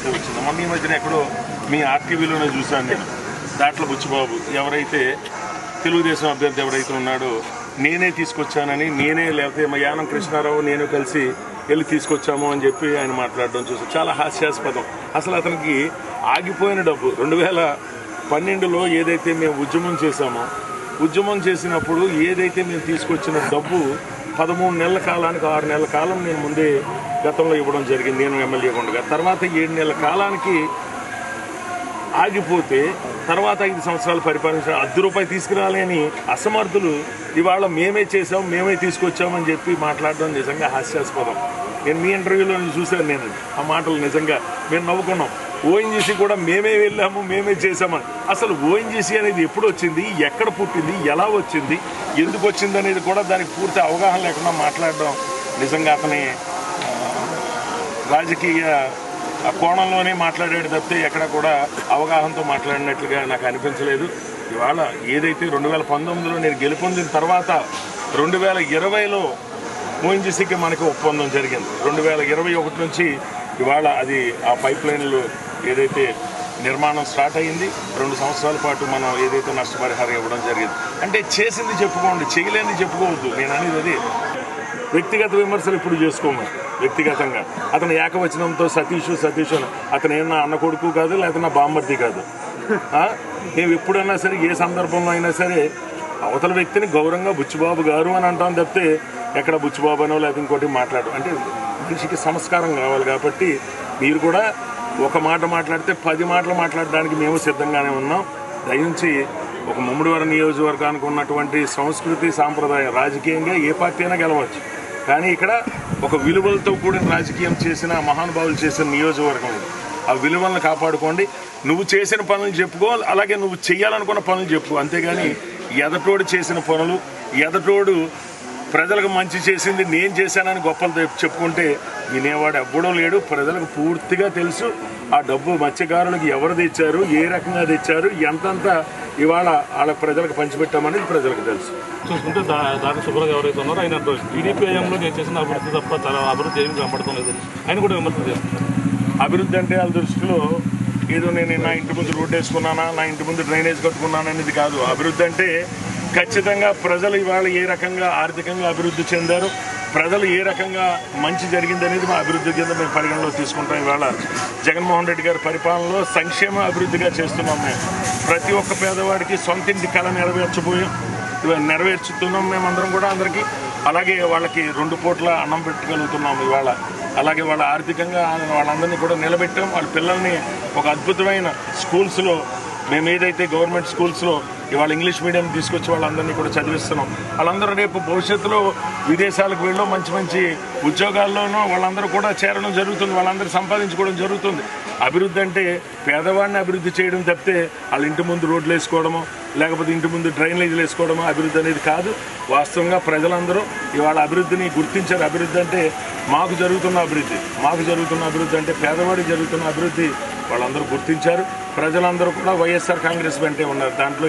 లేకపోతే వచ్చింది. మొన్న ఈ మధ్యన ఎక్కడో మీ ఆర్టీవీలోనే చూశాను నేను. దాంట్లో బుచ్చిబాబు ఎవరైతే తెలుగుదేశం అభ్యర్థి ఎవరైతే ఉన్నాడో నేనే తీసుకొచ్చానని, నేనే లేకపోతే మా యానం కృష్ణారావు నేను కలిసి వెళ్ళి తీసుకొచ్చాము అని చెప్పి ఆయన మాట్లాడడం చూసి చాలా హాస్యాస్పదం. అసలు అతనికి ఆగిపోయిన డబ్బు 2012లో ఏదైతే మేము ఉద్యమం చేశామో, ఉద్యమం చేసినప్పుడు ఏదైతే మేము తీసుకొచ్చిన డబ్బు 13 నెలల కాలానికి 6 నెలల కాలం నేను ముందే గతంలో ఇవ్వడం జరిగింది, నేను ఎమ్మెల్యే ఉండగా. తర్వాత 7 నెలల కాలానికి ఆగిపోతే తర్వాత 5 సంవత్సరాలు పరిపాలించిన ₹10 తీసుకురాలేని అసమర్థులు ఇవాళ మేమే చేసాం, మేమే తీసుకొచ్చామని చెప్పి మాట్లాడడం నిజంగా హాస్యాస్పదం. నేను మీ ఇంటర్వ్యూలో చూశాను, నేను ఆ మాటలు నిజంగా మేము నవ్వుకున్నాం. ఓఎన్జీసీ కూడా మేమే వెళ్ళాము, మేమే చేసామని. అసలు ఓఎన్జీసీ అనేది ఎప్పుడు వచ్చింది, ఎక్కడ పుట్టింది, ఎలా వచ్చింది, ఎందుకు వచ్చింది అనేది కూడా దానికి పూర్తి అవగాహన లేకుండా మాట్లాడడం నిజంగా అతని రాజకీయ కోణంలోనే మాట్లాడాడు తప్పితే ఎక్కడ కూడా అవగాహనతో మాట్లాడినట్లుగా నాకు అనిపించలేదు. ఇవాళ ఏదైతే 2019లో నేను గెలుపొందిన తర్వాత 2020లో ఓఎన్జీసీకి మనకి ఒప్పందం జరిగింది. 2021 నుంచి ఇవాళ అది ఆ పైప్ లైన్లు ఏదైతే నిర్మాణం స్టార్ట్ అయ్యింది. 2 సంవత్సరాల పాటు మనం ఏదైతే నష్టపరిహారం ఇవ్వడం జరిగింది. అంటే చేసింది చెప్పుకోండి, చేయలేనిది చెప్పుకోవద్దు. నేను అనేది అది. వ్యక్తిగత విమర్శలు ఇప్పుడు చేసుకోమని వ్యక్తిగతంగా అతను ఏకవచనంతో సతీష్ అని అతను ఏమన్నా అన్న కొడుకు కాదు, లేకపోతే నా బామ్మర్ది కాదు. మేము ఎప్పుడైనా సరే ఏ సందర్భంలో అయినా సరే అవతల వ్యక్తిని గౌరవంగా బుచ్చిబాబు గారు అని అంటాం తప్పితే ఎక్కడ బుచ్చిబాబు అనో లేకపోతే ఇంకోటి మాట్లాడు. అంటే మనిషికి సంస్కారం కావాలి. కాబట్టి మీరు కూడా ఒక మాట మాట్లాడితే 10 మాటలు మాట్లాడడానికి మేము సిద్ధంగానే ఉన్నాం. దయించి ఒక ముమ్మడివరం నియోజకవర్గానికి ఉన్నటువంటి సంస్కృతి సాంప్రదాయం, రాజకీయంగా ఏ పార్టీ అయినా గెలవచ్చు, కానీ ఇక్కడ ఒక విలువలతో కూడిన రాజకీయం చేసిన మహానుభావులు చేసిన నియోజకవర్గం. ఆ విలువలను కాపాడుకోండి. నువ్వు చేసిన పనులు చెప్పుకో, అలాగే నువ్వు చేయాలనుకున్న పనులు చెప్పు. అంతేగాని ఎదటోడు చేసిన పనులు, ఎదటోడు ప్రజలకు మంచి చేసింది నేను చేశానని గొప్పలు చెప్పుకుంటే వినేవాడు ఎవ్వడో లేడు. ప్రజలకు పూర్తిగా తెలుసు ఆ డబ్బు మత్స్యకారులకు ఎవరు తెచ్చారు, ఏ రకంగా తెచ్చారు, ఎంతంత ఇవాళ వాళ్ళ ప్రజలకు పంచిపెట్టామనేది ప్రజలకు తెలుసు. చూసుకుంటే దాని సుబ్రహ్మణ్యం ఎవరైతే ఉన్నారో ఆయన టీడీపీ హయాంలో నేను చేసిన అభివృద్ధి తప్ప చాలా అభివృద్ధి ఏమి కనబడటం లేదు ఆయన కూడా విమర్శలు చేస్తున్నారు. అభివృద్ధి అంటే వాళ్ళ దృష్టిలో ఏదో నేను నా ఇంటి ముందు రోడ్డు వేసుకున్నానా, నా ఇంటి ముందు డ్రైనేజ్ కట్టుకున్నాను అనేది కాదు. అభివృద్ధి అంటే ఖచ్చితంగా ప్రజలు ఇవాళ ఏ రకంగా ఆర్థికంగా అభివృద్ధి చెందారు, ప్రజలు ఏ రకంగా మంచి జరిగింది అనేది మా అభివృద్ధి కింద మేము పరిగణలో తీసుకుంటాం. ఇవాళ జగన్మోహన్ రెడ్డి గారి పరిపాలనలో సంక్షేమ అభివృద్ధిగా చేస్తున్నాం. మేము ప్రతి ఒక్క పేదవాడికి సొంతింటి కళ నెరవేర్చుతున్నాం మేమందరం కూడా అందరికీ. అలాగే వాళ్ళకి 2 పూట్ల అన్నం పెట్టగలుగుతున్నాం ఇవాళ. అలాగే వాళ్ళ ఆర్థికంగా వాళ్ళందరినీ కూడా నిలబెట్టాం. వాళ్ళ పిల్లల్ని ఒక అద్భుతమైన స్కూల్స్లో మేము ఏదైతే గవర్నమెంట్ స్కూల్స్లో ఇవాళ ఇంగ్లీష్ మీడియం తీసుకొచ్చి వాళ్ళందరినీ కూడా చదివిస్తున్నాం. వాళ్ళందరూ రేపు భవిష్యత్తులో విదేశాలకు వెళ్ళో మంచి మంచి ఉద్యోగాల్లోనూ వాళ్ళందరూ కూడా చేరడం జరుగుతుంది, వాళ్ళందరూ సంపాదించుకోవడం జరుగుతుంది. అభివృద్ధి అంటే పేదవాడిని అభివృద్ధి చేయడం తప్పితే వాళ్ళ ఇంటి ముందు రోడ్లు వేసుకోవడమో లేకపోతే ఇంటి ముందు డ్రైనేజీలు వేసుకోవడమో అభివృద్ధి అనేది కాదు. వాస్తవంగా ప్రజలందరూ ఇవాళ అభివృద్ధిని గుర్తించారు. అభివృద్ధి అంటే మాకు జరుగుతున్న అభివృద్ధి అంటే పేదవాడికి జరుగుతున్న అభివృద్ధి వాళ్ళందరూ గుర్తించారు. ప్రజలందరూ కూడా వైఎస్ఆర్ కాంగ్రెస్ వెంటే ఉన్నారు. దాంట్లో